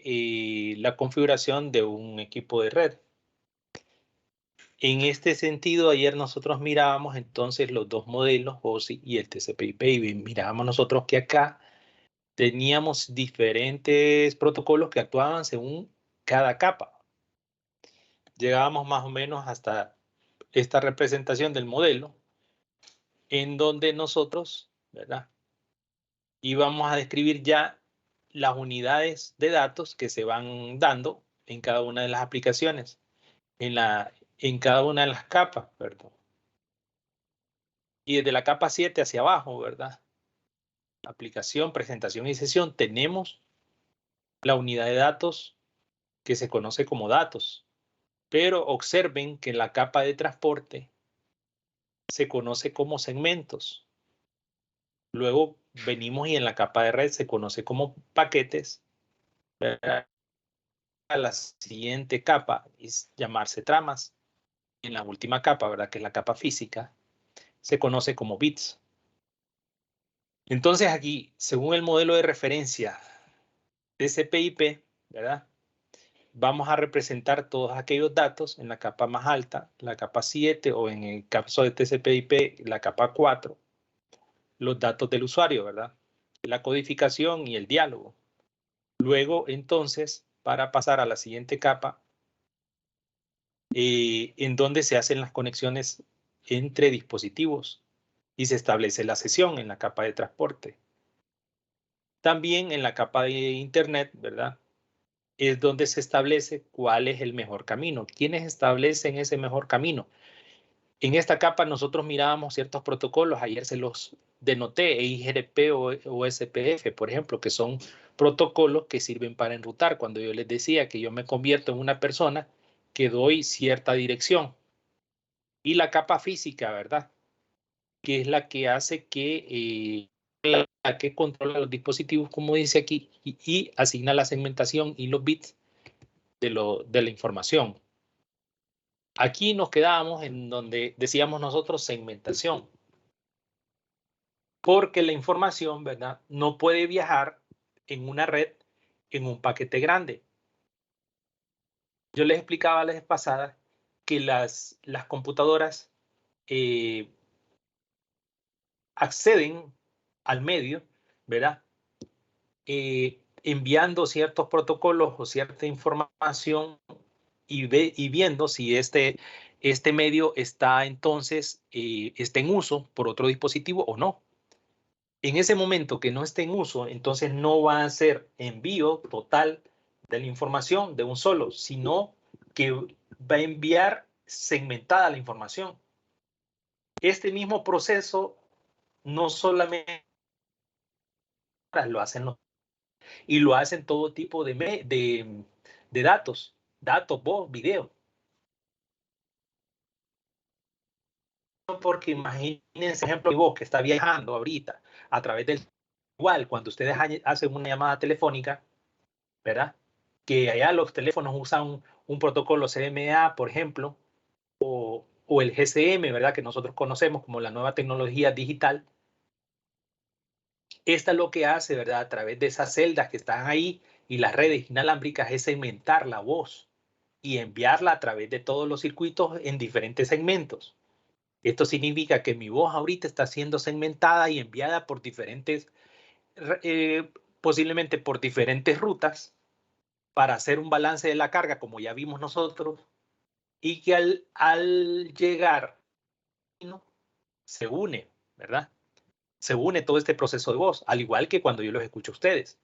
la configuración de un equipo de red. En este sentido, ayer nosotros mirábamos entonces los dos modelos, OSI y el TCP/IP, y mirábamos nosotros que acá teníamos diferentes protocolos que actuaban según cada capa. Llegábamos más o menos hasta esta representación del modelo, en donde nosotros, ¿verdad?, íbamos a describir ya las unidades de datos que se van dando en cada una de las aplicaciones, en cada una de las capas, perdón. Y desde la capa 7 hacia abajo, ¿verdad? Aplicación, presentación y sesión, tenemos la unidad de datos que se conoce como datos. Pero observen que en la capa de transporte se conoce como segmentos. Luego venimos y en la capa de red se conoce como paquetes. ¿Verdad? La siguiente capa es llamarse tramas. En la última capa, ¿verdad?, que es la capa física, se conoce como bits. Entonces aquí, según el modelo de referencia TCP/IP, ¿verdad?, vamos a representar todos aquellos datos en la capa más alta, la capa 7, o en el caso de TCP/IP, la capa 4, los datos del usuario, ¿verdad?, la codificación y el diálogo. Luego, entonces, para pasar a la siguiente capa, en donde se hacen las conexiones entre dispositivos y se establece la sesión en la capa de transporte. También en la capa de Internet, ¿verdad?, es donde se establece cuál es el mejor camino. ¿Quiénes establecen ese mejor camino? En esta capa nosotros mirábamos ciertos protocolos, ayer se los denoté, EIGRP o SPF, por ejemplo, que son protocolos que sirven para enrutar. Cuando yo les decía que yo me convierto en una persona que doy cierta dirección. Y la capa física, ¿verdad?, que es la que hace que, la que controla los dispositivos, como dice aquí, y asigna la segmentación y los bits de la información. Aquí nos quedábamos en donde decíamos nosotros segmentación, porque la información, ¿verdad?, no puede viajar en una red en un paquete grande. Yo les explicaba la vez pasada que las computadoras acceden al medio, ¿verdad?, enviando ciertos protocolos o cierta información y viendo si este medio está entonces está en uso por otro dispositivo o no. En ese momento que no esté en uso, entonces no va a ser envío total de la información de un solo, sino que va a enviar segmentada la información. Este mismo proceso no solamente lo hacen los, y lo hacen todo tipo de datos, voz, video. Porque imagínense, ejemplo, mi voz que está viajando ahorita a través del, igual cuando ustedes hacen una llamada telefónica, ¿verdad?, que allá los teléfonos usan un protocolo CMA, por ejemplo, o el GSM, ¿verdad?, que nosotros conocemos como la nueva tecnología digital. Esta lo que hace, ¿verdad?, a través de esas celdas que están ahí y las redes inalámbricas, es segmentar la voz y enviarla a través de todos los circuitos en diferentes segmentos. Esto significa que mi voz ahorita está siendo segmentada y enviada por diferentes, posiblemente por diferentes rutas, para hacer un balance de la carga, como ya vimos nosotros, y que al llegar, ¿no?, se une, ¿verdad? Se une todo este proceso de voz, al igual que cuando yo los escucho a ustedes.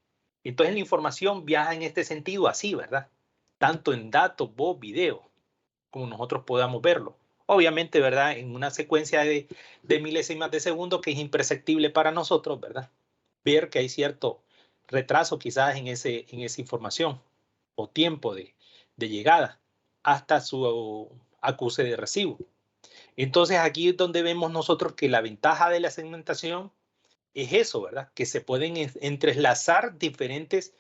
Entonces la información viaja en este sentido así, ¿verdad? Tanto en datos, voz, video, como nosotros podamos verlo. Obviamente, ¿verdad?, en una secuencia de milésimas de segundo que es imperceptible para nosotros, ¿verdad?, ver que hay cierto retraso quizás en esa información o tiempo de llegada hasta su acuse de recibo. Entonces aquí es donde vemos nosotros que la ventaja de la segmentación es eso, ¿verdad?, que se pueden entrelazar diferentes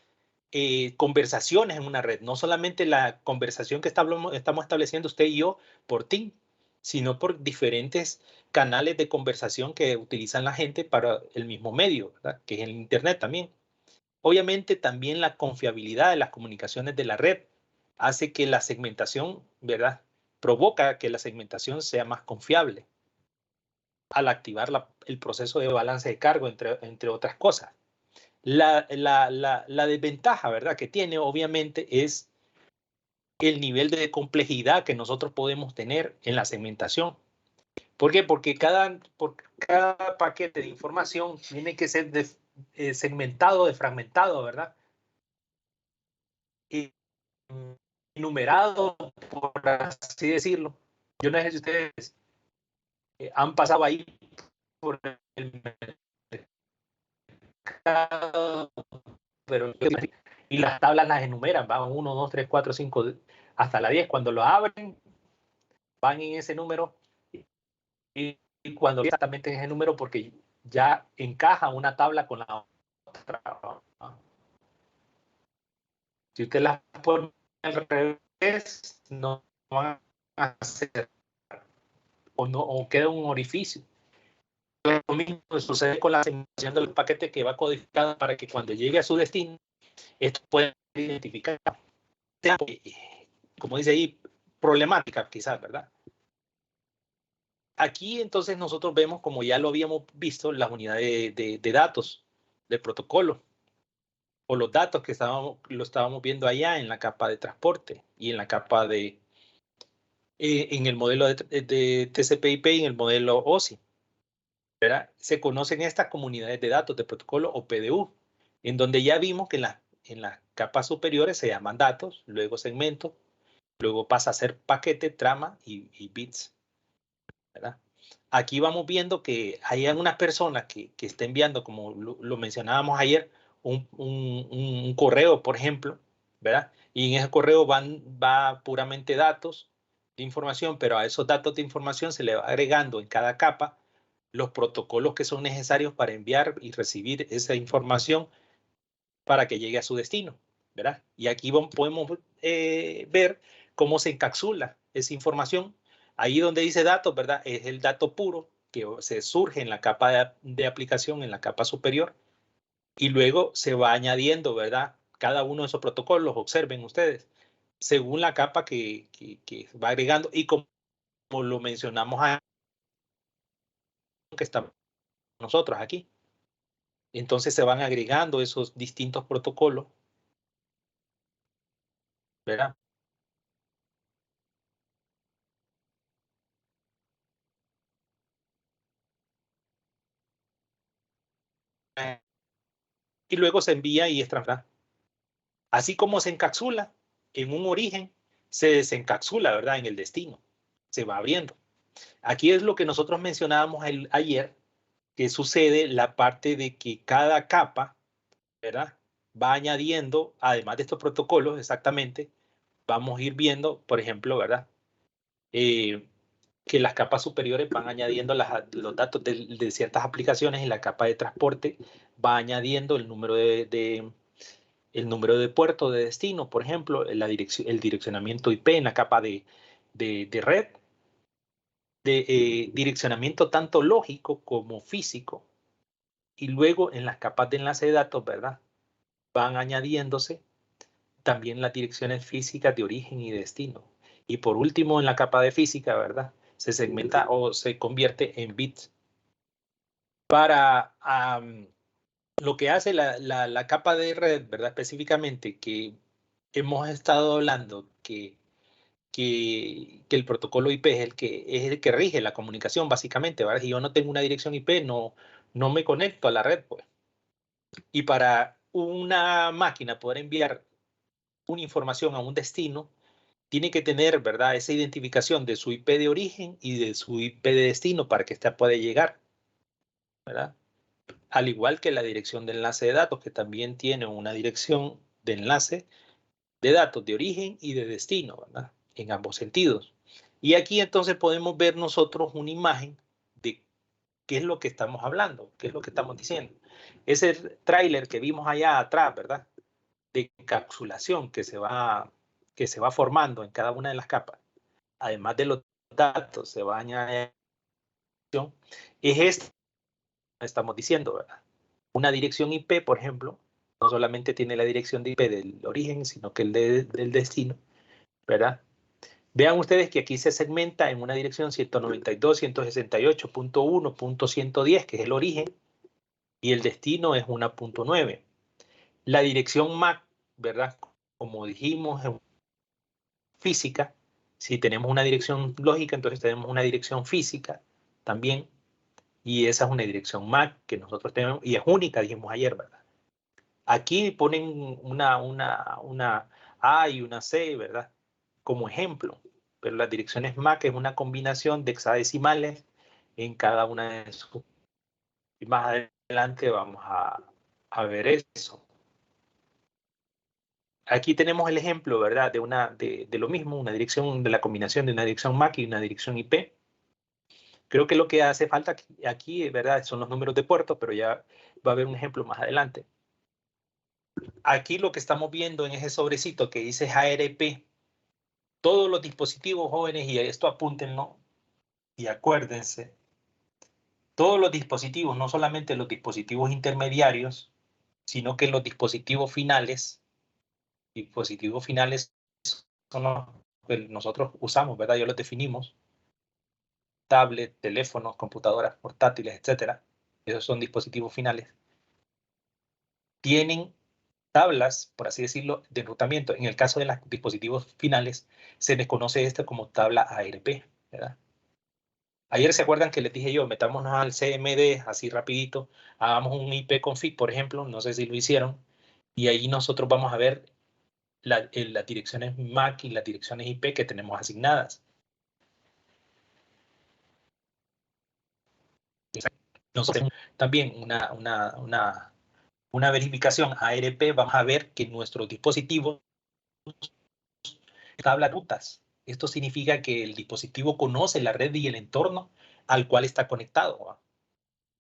conversaciones en una red, no solamente la conversación que estamos estableciendo usted y yo por Teams, sino por diferentes canales de conversación que utilizan la gente para el mismo medio, ¿verdad?, que es el Internet también. Obviamente también la confiabilidad de las comunicaciones de la red hace que la segmentación, ¿verdad? Provoca que la segmentación sea más confiable al activar el proceso de balance de cargo, entre otras cosas. La desventaja, ¿verdad?, que tiene obviamente es el nivel de complejidad que nosotros podemos tener en la segmentación. ¿Por qué? Porque por cada paquete de información tiene que ser segmentado, desfragmentado, ¿verdad? Y enumerado, por así decirlo. Yo no sé si ustedes han pasado ahí por el mercado, pero y las tablas las enumeran, van 1, 2, 3, 4, 5, hasta la 10. Cuando lo abren, van en ese número y cuando exactamente en ese número, porque ya encaja una tabla con la otra. Si usted las pone al revés, no van a hacer o queda un orificio. Lo mismo sucede con la segmentación del paquete que va codificado para que cuando llegue a su destino, esto pueda identificar. Como dice ahí, problemática quizás, ¿verdad? Aquí entonces nosotros vemos, como ya lo habíamos visto, las unidades de datos del protocolo o los datos que lo estábamos viendo allá en la capa de transporte y en la capa en el modelo de TCP/IP y en el modelo OSI. ¿Verdad? Se conocen estas comunidades de datos de protocolo o PDU, en donde ya vimos que en las capas superiores se llaman datos, luego segmentos, luego pasa a ser paquete, trama y bits. ¿Verdad? Aquí vamos viendo que hay algunas personas que están enviando, como lo mencionábamos ayer, un correo, por ejemplo, ¿verdad? Y en ese correo va puramente datos de información, pero a esos datos de información se le va agregando en cada capa los protocolos que son necesarios para enviar y recibir esa información para que llegue a su destino, ¿verdad? Y aquí podemos ver cómo se encapsula esa información. Ahí donde dice datos, ¿verdad? Es el dato puro que se surge en la capa de aplicación, en la capa superior, y luego se va añadiendo, ¿verdad? Cada uno de esos protocolos, observen ustedes, según la capa que va agregando y como lo mencionamos antes, que estamos nosotros aquí. Entonces se van agregando esos distintos protocolos, ¿verdad? Y luego se envía y es transferida. Así como se encapsula en un origen, se desencapsula, ¿verdad? En el destino. Se va abriendo. Aquí es lo que nosotros mencionábamos ayer, que sucede la parte de que cada capa, ¿verdad? Va añadiendo, además de estos protocolos, exactamente, vamos a ir viendo, por ejemplo, ¿verdad? Que las capas superiores van añadiendo los datos de ciertas aplicaciones y la capa de transporte va añadiendo el número el número de puerto de destino, por ejemplo, el direccionamiento IP en la capa de red, direccionamiento tanto lógico como físico, y luego en las capas de enlace de datos, ¿verdad? Van añadiéndose también las direcciones físicas de origen y destino. Y por último, en la capa de física, ¿verdad? Se segmenta o se convierte en bits. Para lo que hace la capa de red, ¿verdad? Específicamente, que hemos estado hablando que el protocolo IP es el que rige la comunicación, básicamente, ¿verdad? Si yo no tengo una dirección IP, no me conecto a la red, pues. Y para una máquina poder enviar una información a un destino, tiene que tener, ¿verdad?, esa identificación de su IP de origen y de su IP de destino para que ésta pueda llegar, ¿verdad? Al igual que la dirección de enlace de datos, que también tiene una dirección de enlace de datos de origen y de destino, ¿verdad? En ambos sentidos. Y aquí entonces podemos ver nosotros una imagen de qué es lo que estamos hablando, qué es lo que estamos diciendo. Ese tráiler que vimos allá atrás, ¿verdad? De encapsulación que se va formando en cada una de las capas, además de los datos, se va a añadir, es esto que estamos diciendo, ¿verdad? Una dirección IP, por ejemplo, no solamente tiene la dirección de IP del origen, sino que el del destino, ¿verdad? Vean ustedes que aquí se segmenta en una dirección 192.168.1.110, que es el origen, y el destino es 1.9. La dirección MAC, ¿verdad? Como dijimos, en física, si tenemos una dirección lógica, entonces tenemos una dirección física también, y esa es una dirección MAC que nosotros tenemos, y es única, dijimos ayer, ¿verdad? Aquí ponen una A y una C, ¿verdad? Como ejemplo, pero las direcciones MAC es una combinación de hexadecimales en cada una de sus. Y más adelante vamos a ver eso. Aquí tenemos el ejemplo, ¿verdad? De lo mismo, una dirección, de la combinación de una dirección MAC y una dirección IP. Creo que lo que hace falta aquí, ¿verdad? Son los números de puertos, pero ya va a haber un ejemplo más adelante. Aquí lo que estamos viendo en ese sobrecito que dice ARP, todos los dispositivos jóvenes, y esto apúntenlo y acuérdense, todos los dispositivos, no solamente los dispositivos intermediarios, sino que los dispositivos finales son los que nosotros usamos, ¿verdad? Ya los definimos, tablet, teléfonos, computadoras portátiles, etcétera. Esos son dispositivos finales. Tienen tablas, por así decirlo, de enrutamiento. En el caso de los dispositivos finales, se les conoce esto como tabla ARP, ¿verdad? Ayer se acuerdan que les dije yo, metámonos al CMD así rapidito, hagamos un IP config, por ejemplo, no sé si lo hicieron, y ahí nosotros vamos a ver las direcciones MAC y las direcciones IP que tenemos asignadas. Nosotros también una verificación ARP, vamos a ver que nuestros dispositivos tabla rutas. Esto significa que el dispositivo conoce la red y el entorno al cual está conectado, ¿va?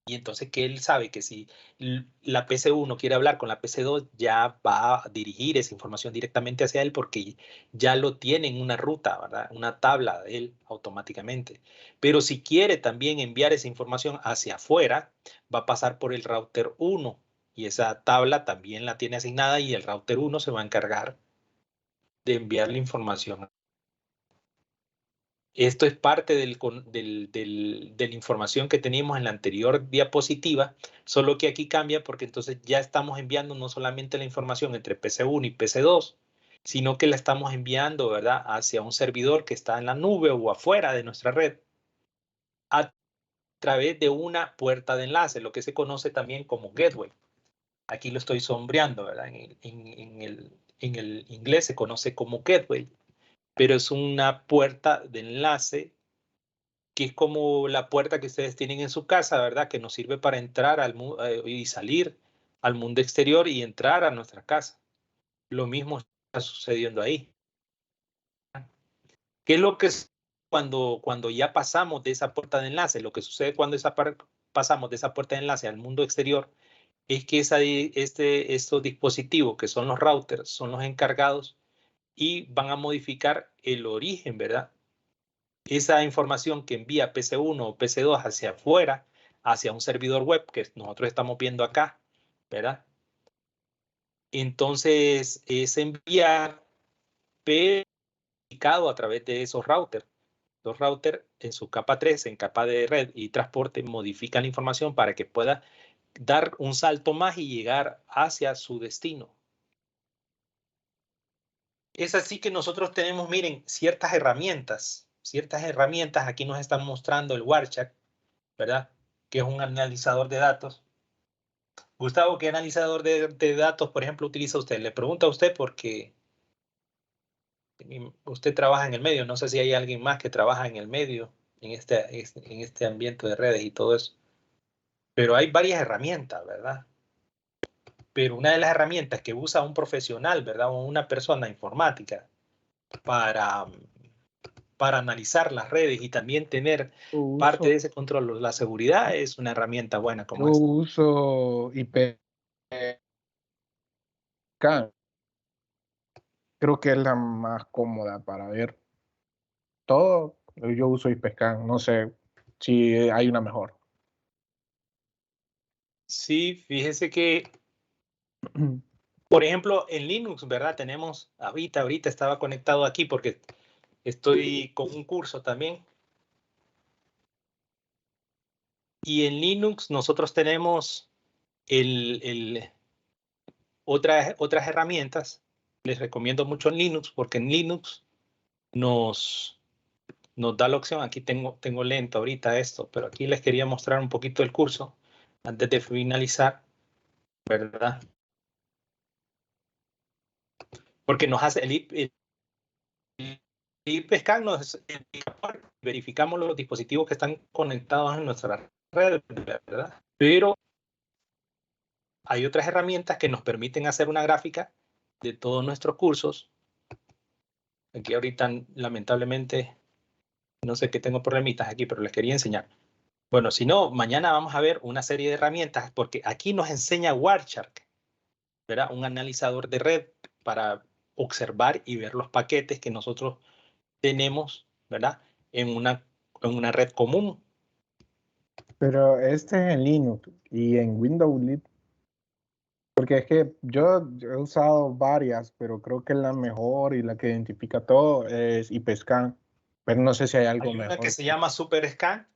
Y entonces que él sabe que si la PC1 quiere hablar con la PC2, ya va a dirigir esa información directamente hacia él porque ya lo tiene en una ruta, ¿verdad? Una tabla de él automáticamente. Pero si quiere también enviar esa información hacia afuera, va a pasar por el router 1 y esa tabla también la tiene asignada y el router 1 se va a encargar de enviar la información. Esto es parte de la información que teníamos en la anterior diapositiva, solo que aquí cambia porque entonces ya estamos enviando no solamente la información entre PC1 y PC2, sino que la estamos enviando, ¿verdad?, hacia un servidor que está en la nube o afuera de nuestra red a través de una puerta de enlace, lo que se conoce también como gateway. Aquí lo estoy sombreando, ¿verdad? En el inglés se conoce como gateway, pero es una puerta de enlace que es como la puerta que ustedes tienen en su casa, ¿verdad? Que nos sirve para entrar y salir al mundo exterior y entrar a nuestra casa. Lo mismo está sucediendo ahí. ¿Qué es lo que es cuando ya pasamos de esa puerta de enlace? Lo que sucede cuando pasamos de esa puerta de enlace al mundo exterior es que estos dispositivos que son los routers son los encargados y van a modificar el origen, ¿verdad? Esa información que envía PC1 o PC2 hacia afuera, hacia un servidor web que nosotros estamos viendo acá, ¿verdad? Entonces, es enviar verificado a través de esos routers. Los routers en su capa 3, en capa de red y transporte, modifican la información para que pueda dar un salto más y llegar hacia su destino. Es así que nosotros tenemos, miren, ciertas herramientas. Aquí nos están mostrando el Warchak, ¿verdad? Que es un analizador de datos. Gustavo, ¿qué analizador de datos, por ejemplo, utiliza usted? Le pregunto a usted porque usted trabaja en el medio. No sé si hay alguien más que trabaja en el medio, en este ambiente de redes y todo eso. Pero hay varias herramientas, ¿verdad? Pero una de las herramientas que usa un profesional, ¿verdad? O una persona informática para, para analizar las redes y también tener parte de ese control, la seguridad es una herramienta buena como Yo esta. uso IPscan. Creo que es la más cómoda para ver todo. Yo uso IPscan. No sé si hay una mejor. Sí, fíjese que Por ejemplo, en Linux, ¿verdad? Tenemos, ahorita estaba conectado aquí porque estoy con un curso también. Y en Linux nosotros tenemos otras herramientas. Les recomiendo mucho en Linux porque en Linux nos da la opción. Aquí tengo lento ahorita esto, pero aquí les quería mostrar un poquito el curso antes de finalizar, ¿verdad? Porque nos hace el IPscan nos verificamos los dispositivos que están conectados en nuestra red, ¿verdad? Pero hay otras herramientas que nos permiten hacer una gráfica de todos nuestros cursos. Aquí ahorita, lamentablemente, no sé qué tengo problemitas aquí, pero les quería enseñar. Bueno, si no, mañana vamos a ver una serie de herramientas porque aquí nos enseña Wireshark, ¿verdad? Un analizador de red para observar y ver los paquetes que nosotros tenemos, ¿verdad? En una red común. Pero este es en Linux y en Windows, porque es que yo he usado varias, pero creo que la mejor y la que identifica todo es IPscan, pero no sé si hay algo Hay una que mejor. se llama SuperScan,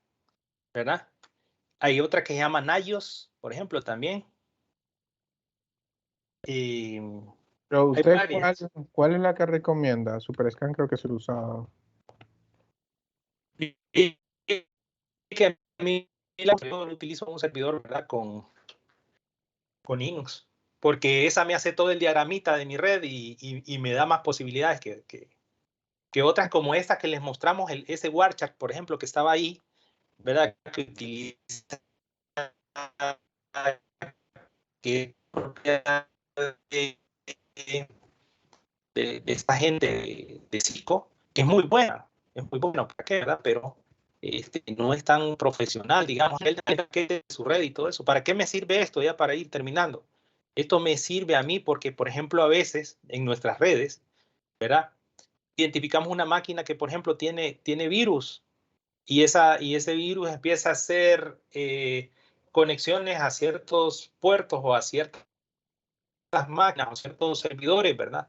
¿verdad? Hay otra que se llama Naios, por ejemplo, también. Y Pero hay usted, varias. ¿cuál es la que recomienda? SuperScan creo que se lo he usado. Y que a mí yo utilizo un servidor, ¿verdad? Con Linux, porque esa me hace todo el diagramita de mi red y me da más posibilidades que otras como esta que les mostramos, ese Warchak, por ejemplo, que estaba ahí, ¿verdad? Que utiliza que de, de esta gente de Cisco, que es muy buena, ¿para qué, verdad? Pero no es tan profesional, digamos, él de su red y todo eso. ¿Para qué me sirve esto? Ya para ir terminando. Esto me sirve a mí porque, por ejemplo, a veces en nuestras redes, ¿verdad? Identificamos una máquina que, por ejemplo, tiene virus y ese virus empieza a hacer conexiones a ciertos puertos o a ciertas máquinas o ciertos servidores, ¿verdad?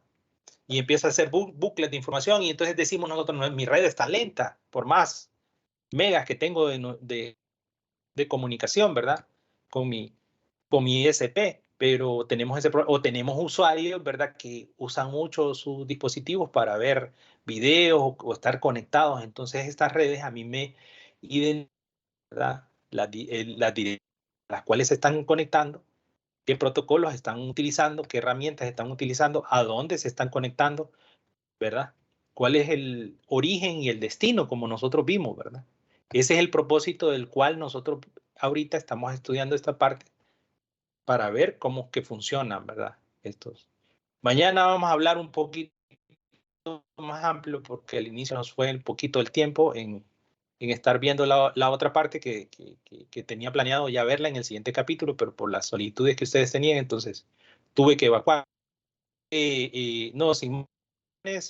Y empieza a hacer bucles de información y entonces decimos nosotros, no, mi red está lenta, por más megas que tengo de comunicación, ¿verdad? Con mi ISP, pero tenemos o tenemos usuarios, ¿verdad? Que usan mucho sus dispositivos para ver videos o estar conectados. Entonces estas redes a mí me identifican, ¿verdad? Las cuales se están conectando, qué protocolos están utilizando, qué herramientas están utilizando, a dónde se están conectando, ¿verdad? ¿Cuál es el origen y el destino como nosotros vimos, ¿verdad? Ese es el propósito del cual nosotros ahorita estamos estudiando esta parte para ver cómo que funcionan, ¿verdad? Estos. Mañana vamos a hablar un poquito más amplio porque al inicio nos fue un poquito el tiempo en estar viendo la otra parte que tenía planeado ya verla en el siguiente capítulo, pero por las solicitudes que ustedes tenían, entonces tuve que evacuar. No, sin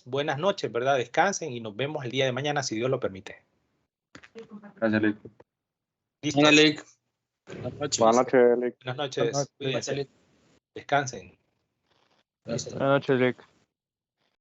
buenas noches, ¿verdad? Descansen y nos vemos el día de mañana si Dios lo permite. Gracias, Lick. Listo. Hola, Lick. Buenas noches. Buenas noches, Lick. Buenas noches. Cuídense. Descansen. Listo. Buenas noches, Lick.